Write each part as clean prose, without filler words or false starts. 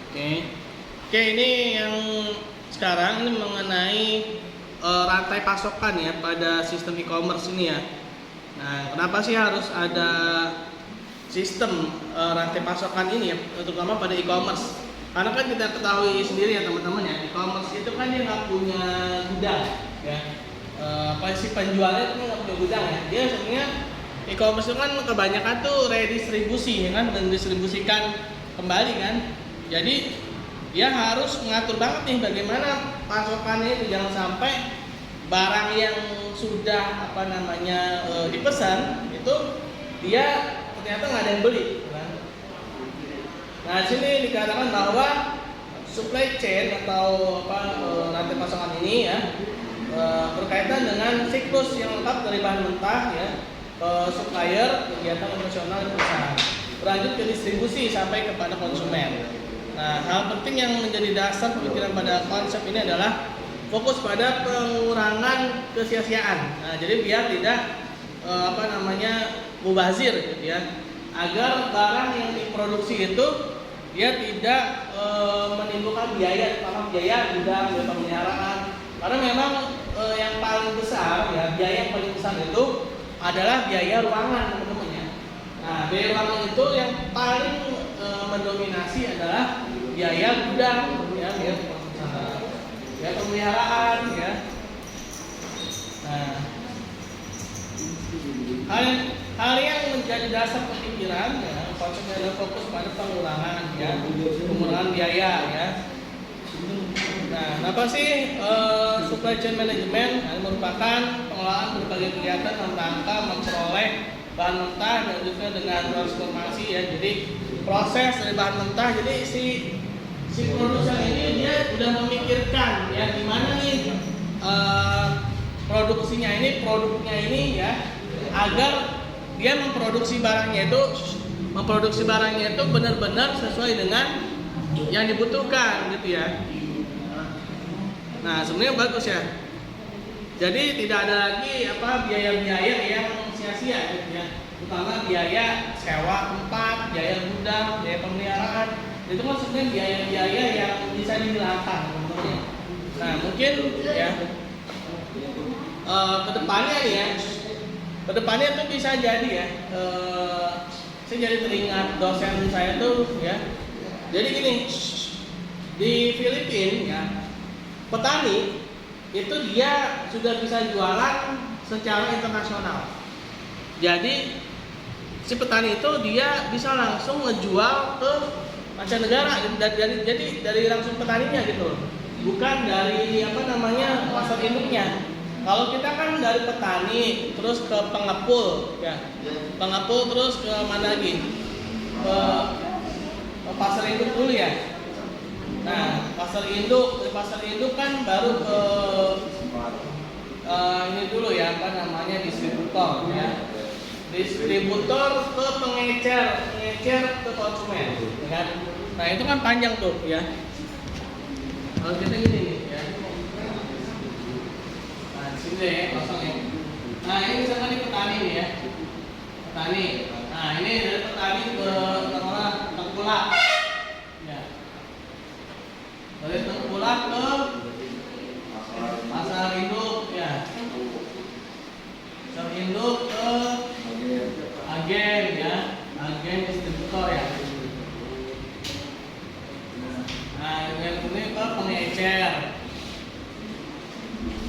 Oke. Oke, ini yang sekarang ini mengenai rantai pasokan ya pada sistem e-commerce ini ya. Nah, kenapa sih harus ada sistem rantai pasokan ini ya, terutama pada e-commerce? Karena kan kita ketahui sendiri ya teman-teman ya, e-commerce itu kan dia nggak punya gudang ya. Apa sih penjualnya itu nggak punya gudang ya. Dia sebenarnya e-commerce itu kan kebanyakan tuh redistribusi ya kan, dan distribusikan kembali kan. Jadi dia harus mengatur banget nih bagaimana pasokannya itu, jangan sampai barang yang sudah dipesan itu dia ternyata nggak ada yang beli kan? Nah di sini dikatakan bahwa supply chain atau rantai pasokan ini ya berkaitan dengan siklus yang lengkap dari bahan mentah ya ke supplier, kegiatan operasional perusahaan, berlanjut ke distribusi sampai kepada konsumen. Nah, hal penting yang menjadi dasar pemikiran pada konsep ini adalah fokus pada pengurangan kesia-siaan. Nah, jadi biar tidak mubazir gitu ya, agar barang yang diproduksi itu dia tidak menimbulkan biaya, terutama biaya gudang, biaya pemeliharaan. Karena memang yang paling besar ya, biaya yang paling besar itu adalah biaya ruangan teman-teman ya. Nah, biaya ruangan itu yang paling mendominasi adalah biaya gudang ya, biaya pemeliharaan ya. Nah, hal yang menjadi dasar pemikiran ya, konsepnya adalah fokus pada pengurangan ya, pengurangan biaya ya. Nah, apa sih supply chain management? Nah, merupakan pengelolaan berbagai kegiatan dalam rangka memperoleh bahan mentah dan juga dengan transformasi ya. Jadi proses dari bahan mentah, jadi si produsen ini dia udah memikirkan ya gimana nih produknya ini ya, agar dia memproduksi barangnya itu benar-benar sesuai dengan yang dibutuhkan gitu ya. Nah, sebenarnya bagus ya. Jadi tidak ada lagi biaya-biaya yang sia-sia gitu ya. Terutama biaya sewa tempat, biaya gudang, biaya pemeliharaan. Itu kan sebenarnya biaya-biaya yang bisa dihilangkan teman-teman. Nah, mungkin ya kedepannya itu bisa jadi ya. Saya jadi teringat dosen saya tuh ya. Jadi gini, di Filipina ya, petani itu dia sudah bisa jualan secara internasional. Jadi si petani itu dia bisa langsung ngejual ke mancanegara, jadi dari langsung petaninya gitu, bukan dari pasar induknya. Kalau kita kan dari petani terus ke pengepul ya, pengepul terus ke mana lagi, ke pasar induk dulu ya. Nah, pasar induk kan baru ke ini dulu ya, distributor ya. Distributor ke pengecer ke konsumen ya kan. Nah, itu kan panjang tuh ya. Kalau kita gini nih ya. Nah, sini ya kosong ya. Nah, ini misalkan ini petani nih ya. Petani. Nah, ini dari petani ke tengkulak. Ya. Dari tengkulak ke pasar induk ya. Pasar induk ke agen ya, agen distributor ya. Nah, yang ini ke pengecer,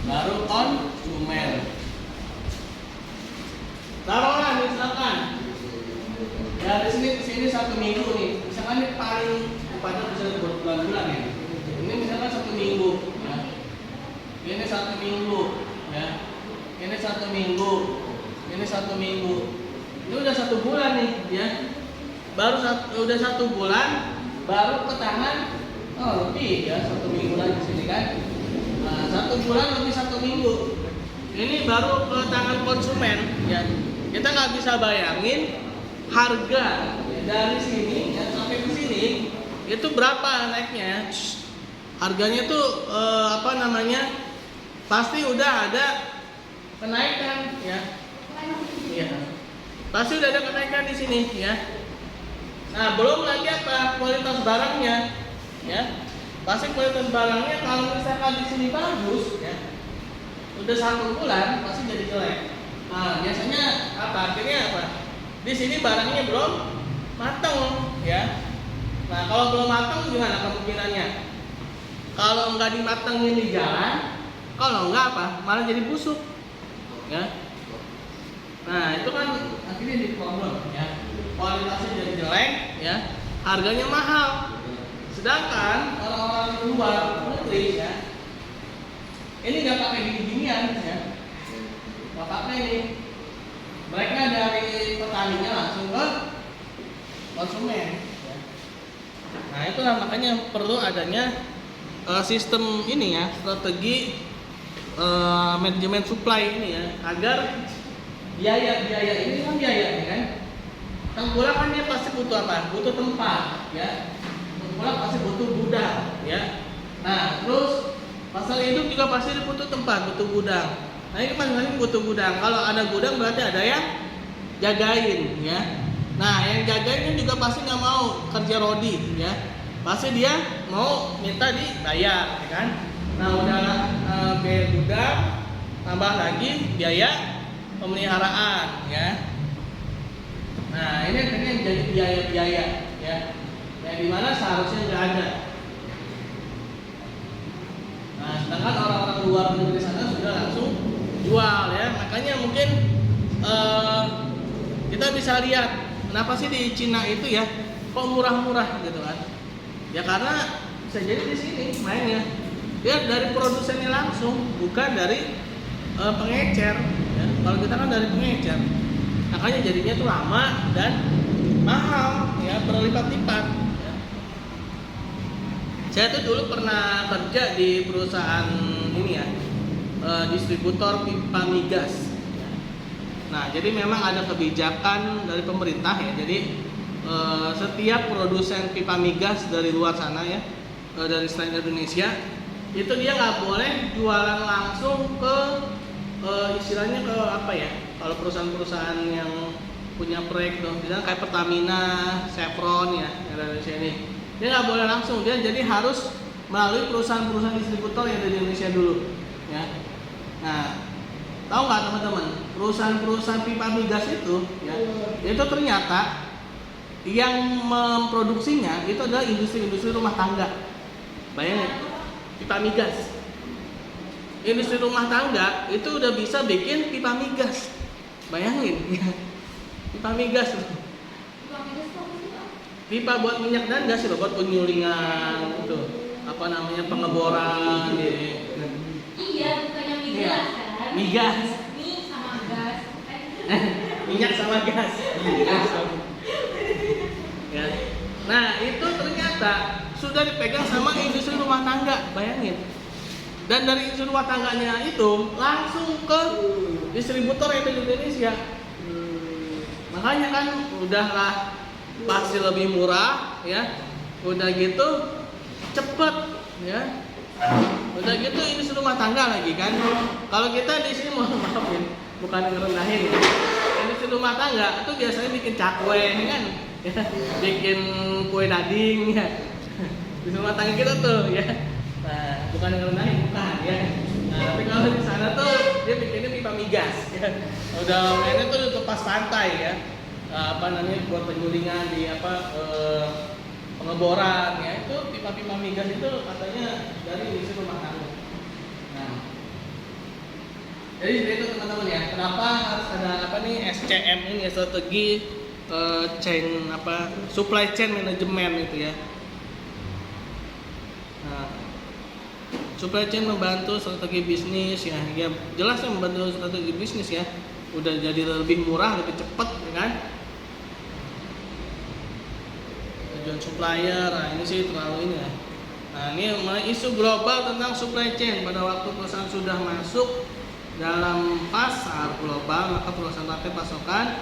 baru konsumen. Taruhlah misalkan dari sini ke sini 1 minggu nih, misalkan ini paling pada bisa berbulan-bulan ya. Ini misalkan 1 minggu ya. Ini 1 minggu ya. Ini 1 minggu. Ini 1 minggu. Ini udah 1 bulan nih ya. Udah 1 bulan baru ke tangan lebih ya, 1 minggu lagi sini kan. Nah, 1 bulan lebih 1 minggu. Ini baru ke tangan konsumen ya. Kita nggak bisa bayangin harga dari sini ya, sampai ke sini itu berapa naiknya. Harganya tuh pasti udah ada kenaikan ya. Iya. Pasti udah ada kenaikan di sini ya. Nah, belum lagi kualitas barangnya. ya pasti kualitas barangnya kalau misalkan di sini bagus, ya udah 1 bulan pasti jadi jelek. Nah biasanya apa? Akhirnya apa? Di sini barangnya belum matang, ya. Nah kalau belum matang gimana kemungkinannya? Kalau nggak dimatengin di jalan, kalau nggak apa? Malah jadi busuk, ya. Nah itu kan akhirnya jadi problem, ya. Kualitasnya jadi jelek, ya. Harganya mahal. Sedangkan orang-orang luar negeri, ya, ini nggak pakai gini-ginian, ya. Nggak pakai ini. Mereka dari petaninya langsung ke konsumen, ya. Nah itulah makanya perlu adanya sistem ini, ya, strategi manajemen supply ini, ya, agar biaya ini kan biaya, kan. Tengkulak kan dia pasti butuh apa? Butuh tempat, ya. Tengkulak pasti butuh gudang, ya. Nah terus pasar induk juga pasti butuh tempat, butuh gudang. Nah ini masing-masing butuh gudang. Kalau ada gudang berarti ada yang jagain, ya. Nah yang jagain kan juga pasti nggak mau kerja rodi, ya. Pasti dia mau minta dibayar, ya kan. Nah udah biaya gudang, tambah lagi biaya pemeliharaan, ya. Nah ini akhirnya jadi biaya-biaya, ya. Yang dimana seharusnya nggak ada. Nah sedangkan orang-orang luar negeri sana sudah langsung jual, ya. Makanya mungkin kita bisa lihat kenapa sih di Cina itu, ya, kok murah-murah gitu kan? Ya karena bisa jadi di sini mainnya dia dari produsennya langsung, bukan dari pengecer, ya. Kalau kita kan dari pengecer, makanya jadinya tuh lama dan mahal, ya, berlipat-lipat, ya. Saya tuh dulu pernah kerja di perusahaan ini, ya, distributor pipa migas. Nah, jadi memang ada kebijakan dari pemerintah, ya. Jadi setiap produsen pipa migas dari luar sana, ya, dari selain Indonesia, itu dia nggak boleh jualan langsung ke istilahnya ke apa, ya? Kalau perusahaan-perusahaan yang punya proyek dong, misalnya kayak Pertamina, Chevron, ya, yang dari Indonesia ini, dia nggak boleh langsung, dia jadi harus melalui perusahaan-perusahaan distributor yang dari Indonesia dulu, ya. Nah, tahu nggak teman-teman, perusahaan-perusahaan pipa migas itu, ya, itu ternyata yang memproduksinya itu adalah industri-industri rumah tangga. Bayangin, pipa migas. Industri rumah tangga itu udah bisa bikin pipa migas. Bayangin, ya. Pipa migas. Pipa buat minyak dan gas, buat penyulingan itu. Apa namanya, pengeboran, ya. Iya, bukannya migas, kan? Migas. Mie sama gas. Minyak sama gas. Ya. Nah itu ternyata sudah dipegang sama industri rumah tangga, bayangin. Dan dari industri rumah tangganya itu langsung ke distributor yang ada di Indonesia. Makanya kan udahlah pasti lebih murah, ya. Udah gitu cepet, ya. Udah gitu industri rumah tangga lagi kan. Kalau kita di sini mohon maafin, bukan ngerendahin, ya. Industri rumah tangga itu biasanya bikin cakwe, kan. Ya, bikin kue dading, ya. Di rumah tangga kita tuh, ya. Nah, bukan yang rendahin, bukan, ya. Nah, tapi kalau di sana tuh dia bikinnya pipa migas, ya. Udah mainnya tuh tepas pantai, ya. Apa namanya, buat penyulingan di pengeboran, ya. Itu pipa-pipa migas itu katanya dari industri rumah tangga. Nah, jadi itu teman-teman, ya. Kenapa harus ada apa nih SCM ini, ya, strategi chain apa, supply chain management itu, ya. Nah, supply chain membantu strategi bisnis, ya. Ya jelasnya membantu strategi bisnis, ya. Udah jadi lebih murah, lebih cepat, ya kan. Tujuan supplier, nah ini sih terlalu ini, ya. Nah ini mulai isu global tentang supply chain. Pada waktu perusahaan sudah masuk dalam pasar global, maka perusahaan rantai pasokan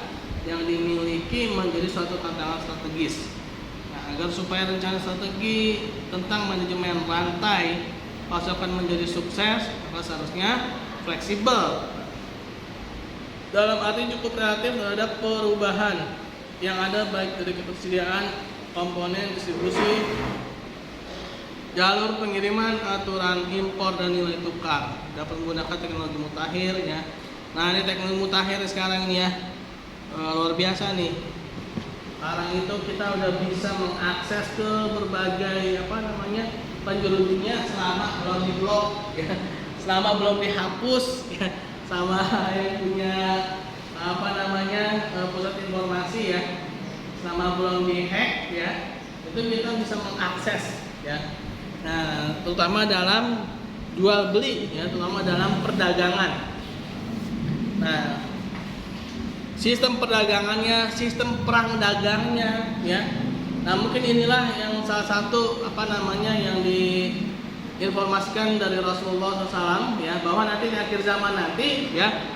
yang dimiliki menjadi suatu tantangan strategis. Nah, agar supaya rencana strategi tentang manajemen rantai pasokan menjadi sukses, maka seharusnya fleksibel. Dalam arti cukup kreatif terhadap perubahan yang ada, baik dari ketersediaan komponen, distribusi, jalur pengiriman aturan impor dan nilai tukar dapat menggunakan teknologi mutakhir ya. Nah ini teknologi mutakhir sekarang ini ya, luar biasa nih. Sekarang itu kita udah bisa mengakses ke berbagai penjuru dunia selama belum diblok ya, selama belum dihapus ya, sama yang punya pusat informasi ya, selama belum dihack ya, itu kita bisa mengakses ya. Nah, terutama dalam jual beli ya, terutama dalam perdagangan. Nah, sistem perdagangannya, sistem perang dagangnya ya. Nah, mungkin inilah yang salah satu yang diinformasikan dari Rasulullah SAW ya, bahwa nanti di akhir zaman nanti ya,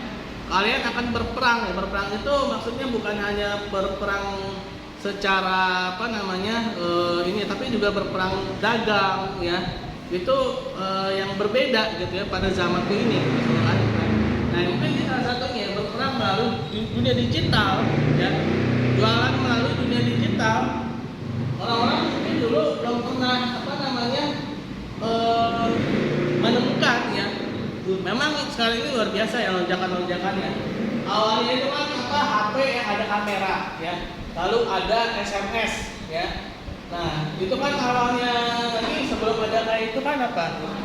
kalian akan berperang ya. Berperang itu maksudnya bukan hanya berperang secara tapi juga berperang dagang ya. Itu yang berbeda gitu ya pada zamanku ini. Nah, mungkin ini salah satunya berperang melalui dunia digital ya. Jualan melalui dunia digital. Orang-orang mungkin dulu belum pernah menemukan ya. Memang sekarang ini luar biasa ya lonjakan-lonjakannya. Awalnya itu kan HP yang ada kamera ya, lalu ada SMS ya. Nah itu kan awalnya ini sebelum ada kayak itu kan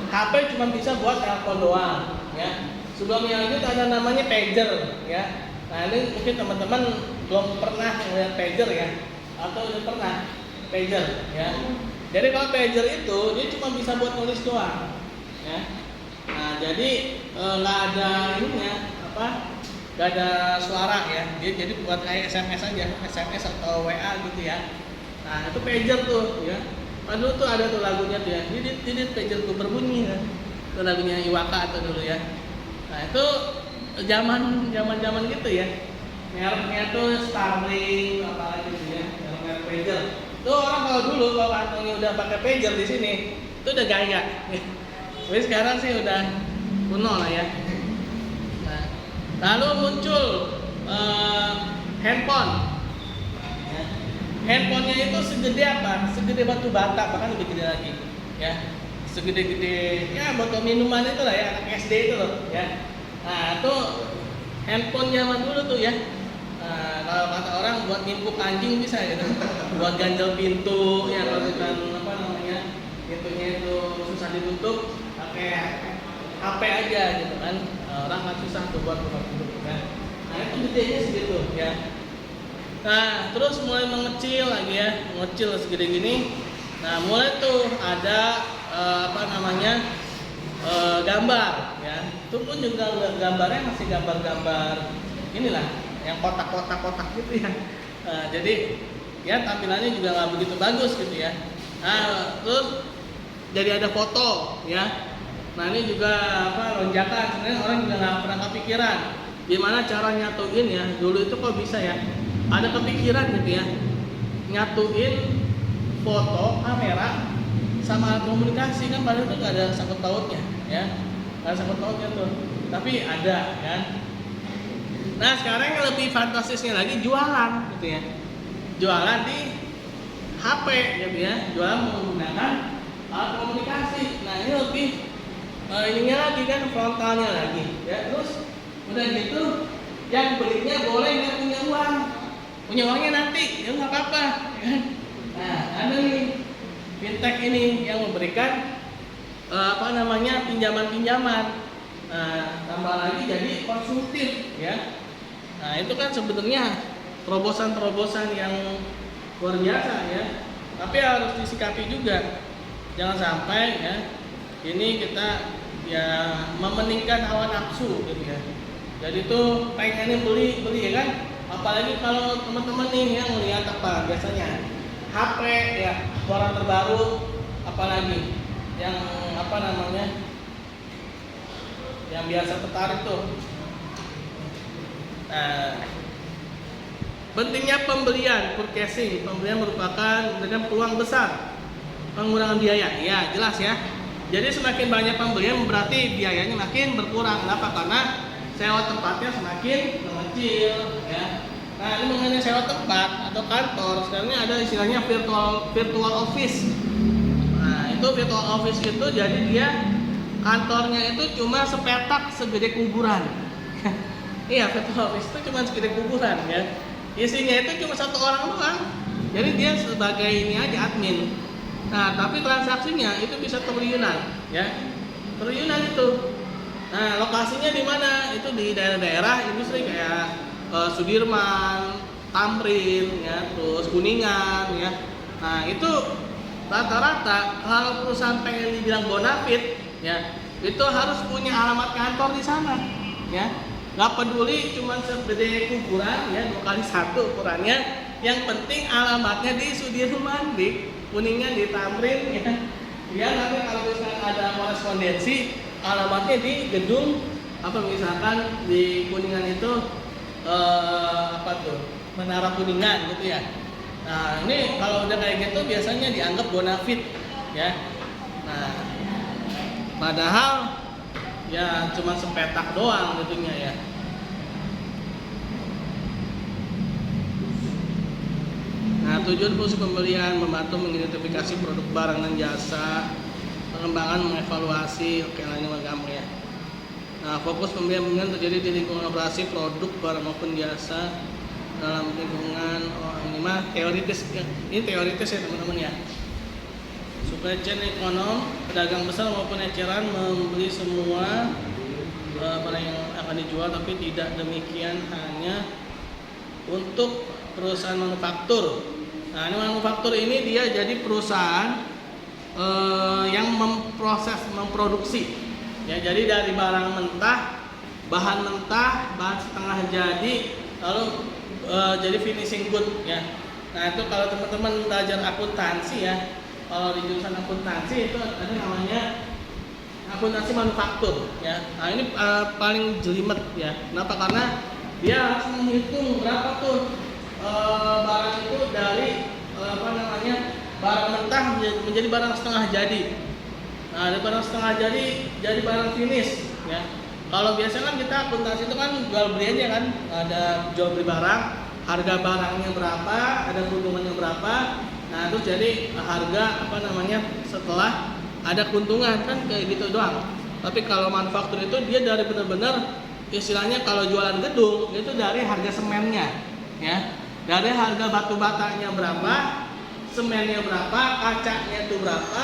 HP cuma bisa buat telepon doang ya. Sebelumnya itu ada namanya pager ya. Nah ini mungkin teman-teman belum pernah melihat pager ya, atau udah pernah pager ya. Jadi kalau pager itu dia cuma bisa buat nulis doang ya. Nah jadi nggak ada nggak ada suara ya, dia jadi buat kayak SMS aja, SMS atau WA gitu ya. Nah itu pager tuh ya. Dulu tuh ada tuh lagunya tuh ya, didit pagerku berbunyi ya. Itu lagunya Iwaka tuh dulu ya. Nah itu zaman gitu ya. Mereknya tuh Starlink apalagi gitu ya, merek pager. Tuh orang kalau dulu kalau kantongnya udah pakai pager di sini, itu udah gaya. Tapi sekarang sih udah kuno lah ya. Lalu muncul handphone. Ya. Handphonenya itu segede apa? Segede batu bata, bahkan lebih gede lagi. Ya, segede-gede ya botol minuman itu lah ya, anak SD itu loh. Ya. Nah itu handphone zaman dulu tuh ya. Nah, kalau kata orang buat nimpuk anjing bisa gitu, buat ganjel pintu ya, kalau pintunya itu susah ditutup, pakai HP aja gitu kan. Orang nggak susah tuh buat buka pintu kan. Nah itu gedenya segitu ya. Nah terus mulai mengecil lagi ya, mengecil segede gini. Nah mulai tuh ada gambar ya. Itu pun juga gambarnya masih gambar-gambar inilah, yang kotak-kotak gitu ya. Nah, jadi ya tampilannya juga nggak begitu bagus gitu ya. Nah terus jadi ada foto ya. Nah ini juga lonjakan, sebenarnya orang juga nggak pernah kepikiran gimana cara nyatuin ya. Dulu itu kok bisa ya, ada kepikiran gitu ya, nyatuin foto, kamera sama komunikasi kan, padahal itu nggak ada sangkut pautnya ya, nggak ada sangkut pautnya tuh, tapi ada kan. Nah sekarang yang lebih fantastisnya lagi jualan gitu ya, jualan di HP gitu ya, jualan menggunakan alat komunikasi. Nah ini lebih ininya lagi kan, frontalnya lagi ya. Terus udah gitu yang belinya boleh nggak punya uangnya nanti ya nggak apa-apa ya kan. Nah ada nih fintech ini yang memberikan pinjaman. Nah tambah lagi jadi konsultif ya. Nah itu kan sebenarnya terobosan yang luar biasa ya, tapi harus disikapi juga, jangan sampai ya ini kita ya memeningkan hawa nafsu gitu ya. Jadi tuh pengennya beli ya kan. Apalagi kalau teman-teman nih yang lihat biasanya HP ya, keluaran terbaru, apalagi yang yang biasa tertarik tuh. Nah, pentingnya pembelian merupakan dengan peluang besar pengurangan biaya. Ya jelas ya. Jadi semakin banyak pembelian berarti biayanya makin berkurang. Kenapa? Karena sewa tempatnya semakin mengecil ya. Nah ini mengenai sewa tempat atau kantor, sekarang ada istilahnya virtual office. Nah itu virtual office itu jadi dia kantornya itu cuma sepetak segede kuburan. Iya, virtual office itu cuma segede kuburan ya. Isinya itu cuma satu orang doang. Jadi dia sebagai ini aja admin. Nah, tapi transaksinya itu bisa triliunan ya. Triliunan itu. Nah, lokasinya di mana? Itu di daerah-daerah industri kayak Sudirman, Tamrin ya, terus Kuningan ya. Nah, itu rata-rata kalau perusahaan pengen dibilang bonafit ya, itu harus punya alamat kantor di sana ya. Gak peduli cuma segede kuburan ya, 2x1 ukurannya, yang penting alamatnya di Sudirman, di Kuningan, di Tamrin ya. Ya, nanti kalau misalkan ada korespondensi alamatnya di gedung apa, misalkan di Kuningan itu apa tuh, Menara Kuningan gitu ya. Nah, ini kalau udah kayak gitu biasanya dianggap bonafit ya. Nah, padahal ya cuma sepetak doang gitunya ya. Nah, tujuan fungsi pembelian membantu mengidentifikasi produk barang dan jasa, pengembangan, mengevaluasi, oke lah ini mah gampang ya. Nah, fokus pembelian terjadi di lingkungan operasi produk barang maupun jasa dalam lingkungan, ini mah teoritis ya. Ini teoritis ya teman-teman ya. Supply chain ekonom, pedagang besar maupun eceran membeli semua barang yang akan dijual, tapi tidak demikian hanya untuk perusahaan manufaktur. Nah, ini manufaktur ini dia jadi perusahaan yang memproduksi ya. Jadi dari barang mentah, bahan mentah, bahan setengah jadi, lalu jadi finishing good ya. Nah, itu kalau teman-teman belajar akuntansi ya, kalau di jurusan akuntansi itu ada namanya akuntansi manufaktur ya. Nah, ini paling jelimet ya. Kenapa? Karena dia harus menghitung berapa tuh barang itu dari apa namanya, barang mentah menjadi barang setengah jadi. Nah, dari barang setengah jadi barang finish ya. Kalau biasanya kan kita akuntansi itu kan jual beli aja kan, ada jual beli barang, harga barangnya berapa, ada keuntungannya berapa. Nah, terus jadi harga apa namanya setelah ada keuntungan kan, kayak gitu doang. Tapi kalau manufaktur itu dia dari benar-benar istilahnya, kalau jualan gedung itu dari harga semennya ya, dari harga batu batanya berapa, semennya berapa, kacanya itu berapa.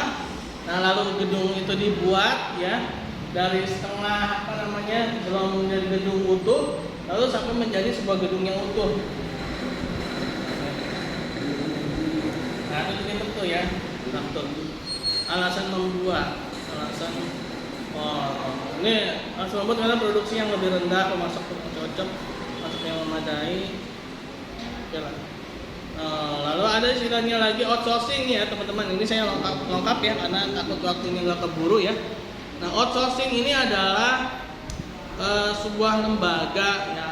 Nah, lalu gedung itu dibuat ya, dari setengah apa namanya, belum menjadi gedung utuh, lalu sampai menjadi sebuah gedung yang utuh. Nah, itu betul ya, faktor. Alasan membuat, ini alasan membuat karena produksi yang lebih rendah, pemasok cocok, masuk yang memadai. Oke lah. Lalu ada istilahnya lagi outsourcing ya teman-teman. Ini saya lengkap ya, karena takut waktunya nggak keburu ya. Nah, outsourcing ini adalah sebuah lembaga ya,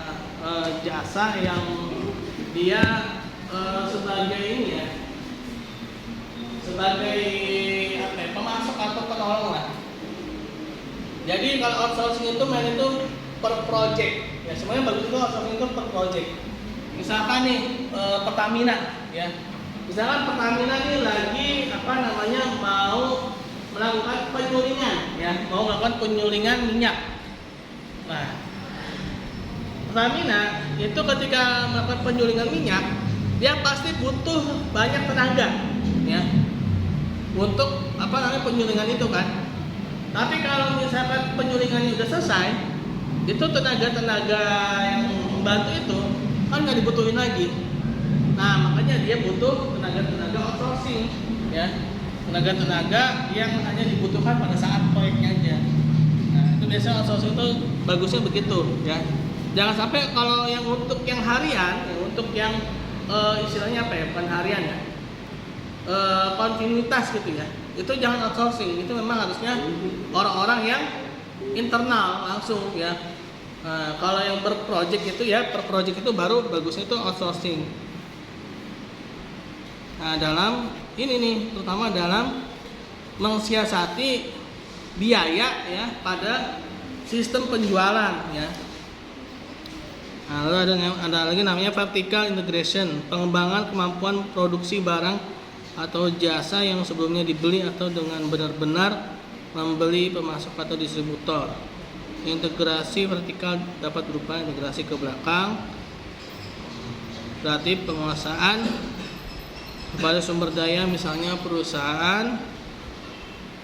jasa yang dia sebagai ini ya, sebagai apa ya, pemasok atau penolong lah. Jadi kalau outsourcing itu main itu per project ya, semuanya bagus itu outsourcing itu per project. Misalkan nih Pertamina ya, misalkan Pertamina ini lagi apa namanya, mau melakukan penyulingan ya, mau melakukan penyulingan minyak. Nah, Pertamina itu ketika melakukan penyulingan minyak, dia pasti butuh banyak tenaga ya untuk apa namanya, penyulingan itu kan. Tapi kalau misalkan penyulingannya udah selesai, itu tenaga-tenaga yang membantu itu kan nggak dibutuhin lagi. Nah, makanya dia butuh tenaga-tenaga outsourcing ya, tenaga-tenaga yang hanya dibutuhkan pada saat proyeknya aja. Nah, itu biasanya outsourcing itu bagusnya begitu ya. Jangan sampai kalau yang untuk yang harian, untuk yang istilahnya apa ya, bukan harian ya, kontinuitas gitu ya, itu jangan outsourcing. Itu memang harusnya orang-orang yang internal langsung ya. Nah, kalau yang berproject itu ya, per project itu baru bagusnya itu outsourcing. Nah, dalam ini nih, terutama dalam mensiasati biaya ya pada sistem penjualan ya. Nah, lalu ada lagi namanya vertical integration, pengembangan kemampuan produksi barang atau jasa yang sebelumnya dibeli atau dengan benar-benar membeli pemasok atau distributor. Integrasi vertikal dapat berupa integrasi ke belakang, berarti penguasaan kepada sumber daya, misalnya perusahaan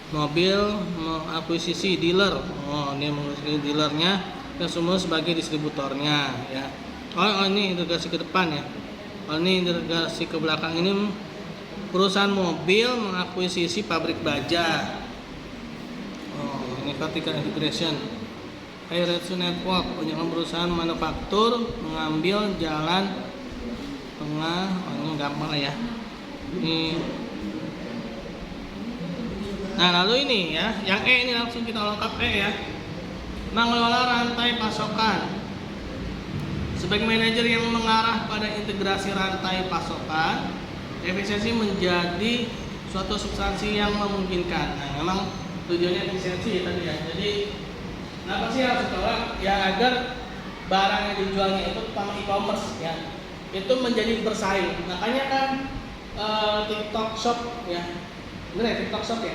mobil mengakuisisi dealer. Ini mengakuisisi dealernya dan semua sebagai distributornya ya. Ini integrasi ke depan ya. Ini integrasi ke belakang, ini perusahaan mobil mengakuisisi pabrik baja. Ini vertical integration. Airetsu Network, penjagaan perusahaan manufaktur mengambil jalan tengah. Ini gampang lah ya. Ini. Nah, lalu ini ya, yang E ini langsung kita lengkap E ya. Mengelola rantai pasokan. Sebagai manajer yang mengarah pada integrasi rantai pasokan, efisiensi menjadi suatu substansi yang memungkinkan. Nah, memang tujuannya efisiensi tadi ya. Jadi kenapa sih harus ditolak? Ya agar barang yang dijualnya itu terutama e-commerce ya, itu menjadi bersaing. Makanya kan TikTok Shop ya, bener ya TikTok Shop ya.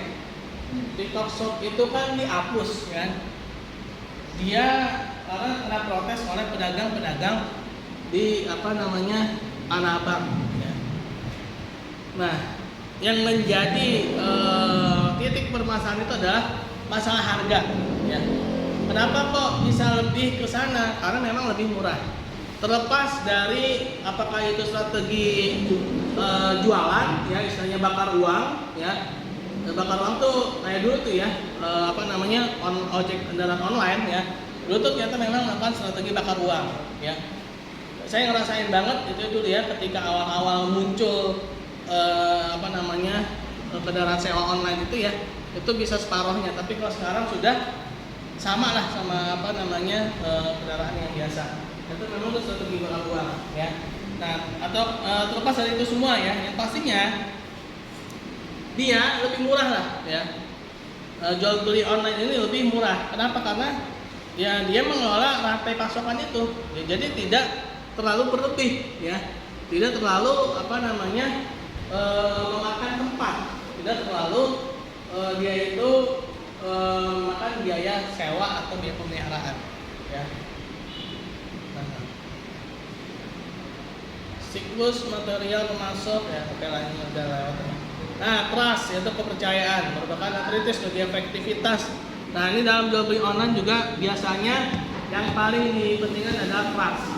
TikTok Shop itu kan dihapus kan. Dia karena kena protes oleh pedagang-pedagang di Tanah Abang. Ya. Nah, yang menjadi titik permasalahan itu adalah masalah harga. Ya. Kenapa kok bisa lebih ke sana? Karena memang lebih murah. Terlepas dari apakah itu strategi jualan, ya istilahnya bakar uang, ya. Bakar uang tuh kayak dulu tuh ya, ojek kendaraan online ya. Dulu tuh ternyata memang melakukan strategi bakar uang, ya. Saya ngerasain banget itu dulu ya, ketika awal-awal muncul kendaraan sewa online itu ya, itu bisa separohnya. Tapi kalau sekarang sudah sama lah sama kendaraan yang biasa. Itu memang itu strategi bakar uang, ya. Nah, atau terlepas dari itu semua ya, yang pastinya dia lebih murah lah ya. Jual beli online ini lebih murah. Kenapa? Karena ya dia mengelola rantai pasokan itu. Ya, jadi tidak terlalu berlebih ya. Tidak terlalu memakan tempat. Tidak terlalu dia itu makan biaya sewa atau biaya pemeliharaan ya. Siklus material pemasok ya, oke lah ini udah lewat. Nah, trust yaitu kepercayaan merupakan kritis bagi efektivitas. Nah, ini dalam jual beli online juga biasanya yang paling dipentingkan adalah trust.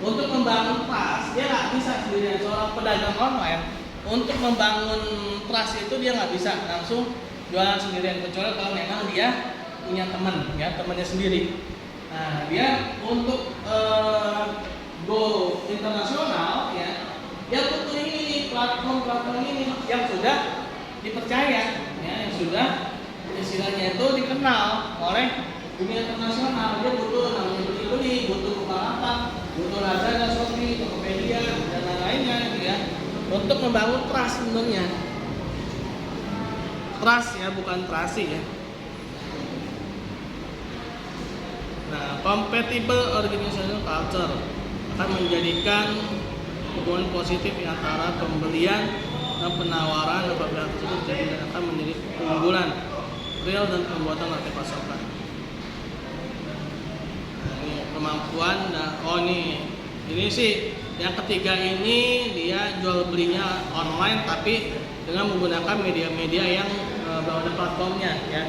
Untuk membangun trust, dia nggak bisa sendirian. Seorang pedagang online untuk membangun trust itu dia nggak bisa langsung jualan sendirian, kecuali kalau memang dia punya teman, ya temannya sendiri. Nah, dia untuk go internasional ya, dia butuh ini platform ini yang sudah dipercaya ya, yang sudah istilahnya itu dikenal oleh dunia internasional. Dia butuh namanya beli, butuh Bukalapak, butuh Lazada, Shopee, Tokopedia dan lain-lainnya gitu ya, untuk membangun trust sebenarnya. Trust ya, bukan trasi ya. Nah, compatible organizational culture akan menjadikan hubungan positif antara pembelian dan penawaran apabila tersebut jadi dan akan menjadi keunggulan real dan pembuatan rantai pasokan. Nah, ini kemampuan. Ini sih yang ketiga ini dia jual belinya online tapi dengan menggunakan media-media yang berada platformnya ya.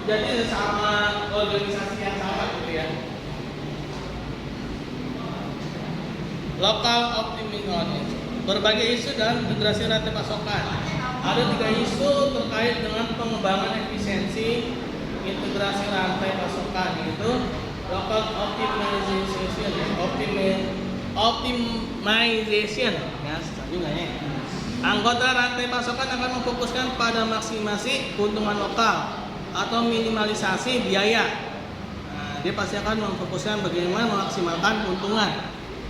Jadi sama organisasi yang sama gitu ya. Lokal optimization, berbagai isu dan integrasi rantai pasokan. Ada 3 isu terkait dengan pengembangan efisiensi integrasi rantai pasokan, yaitu local optimization ya, juga ya. Anggota rantai pasokan akan memfokuskan pada maksimasi keuntungan lokal atau minimalisasi biaya. Nah, dia pasti akan memfokuskan bagaimana memaksimalkan keuntungan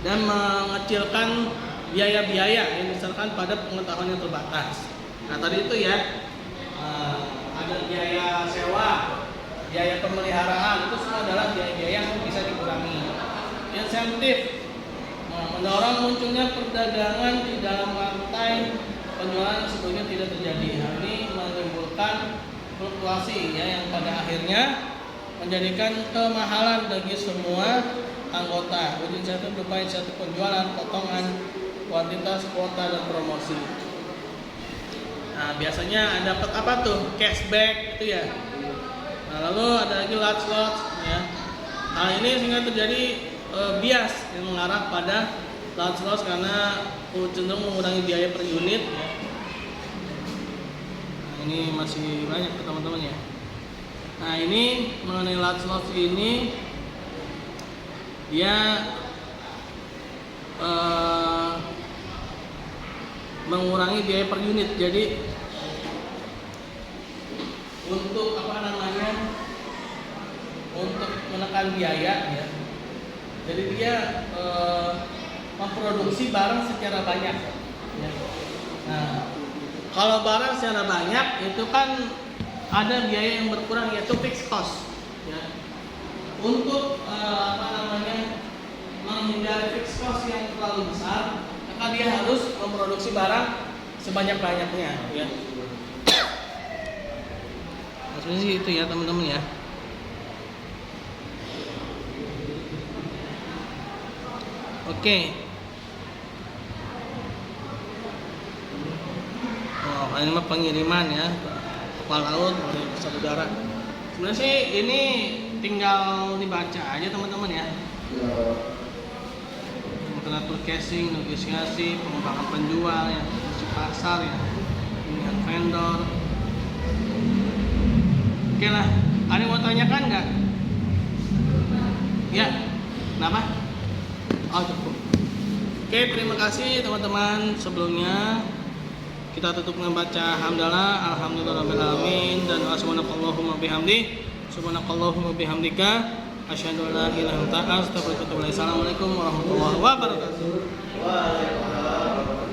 dan mengecilkan biaya-biaya yang misalkan pada pengetahuan yang terbatas. Nah, tadi itu ya, ada biaya sewa, biaya pemeliharaan, itu semua adalah biaya-biaya yang bisa dikurangi. Insentif, mendorong munculnya perdagangan di dalam rantai penjualan sebelumnya tidak terjadi. Hal ini menimbulkan fluktuasi ya, yang pada akhirnya menjadikan kemahalan bagi semua anggota. Wujud insentif berupa insentif penjualan, potongan, kuantitas, kuota, dan promosi. Nah, biasanya dapat apa tuh? Cashback itu ya. Nah, lalu ada lagi large lots ya. Hal ini sehingga terjadi bias yang mengarah pada large loss karena cenderung mengurangi biaya per unit ya. Nah, ini masih banyak teman-teman ya. Nah, ini mengenai large loss ini dia mengurangi biaya per unit. Jadi untuk untuk menekan biaya ya. Jadi dia memproduksi barang secara banyak ya. Nah, kalau barang secara banyak itu kan ada biaya yang berkurang, yaitu fixed cost ya. Untuk menghindari fixed cost yang terlalu besar, maka dia harus memproduksi barang sebanyak-banyaknya ya. Maksudnya sih itu ya teman-teman ya. Oke. Oh, ini mah pengiriman ya, kapal laut oleh pesawat udara. Sebenarnya sih ini tinggal dibaca aja teman-teman ya. Mengatur casing, negosiasi, pengembangan penjual ya, isi pasar ya, pemilihan vendor. Oke lah, ada yang mau tanyakan nggak? Ya, kenapa? Oh cukup. Oke, terima kasih teman-teman. Sebelumnya kita tutup dengan baca hamdalah, alhamdulillahirabbil alamin, dan subhanakallahumma bihamdi, subhanakallahumma bihamdika, asyhadu an la ilaha illa anta, astaghfiruka wa atubu ilaik. Assalamualaikum warahmatullahi wabarakatuh.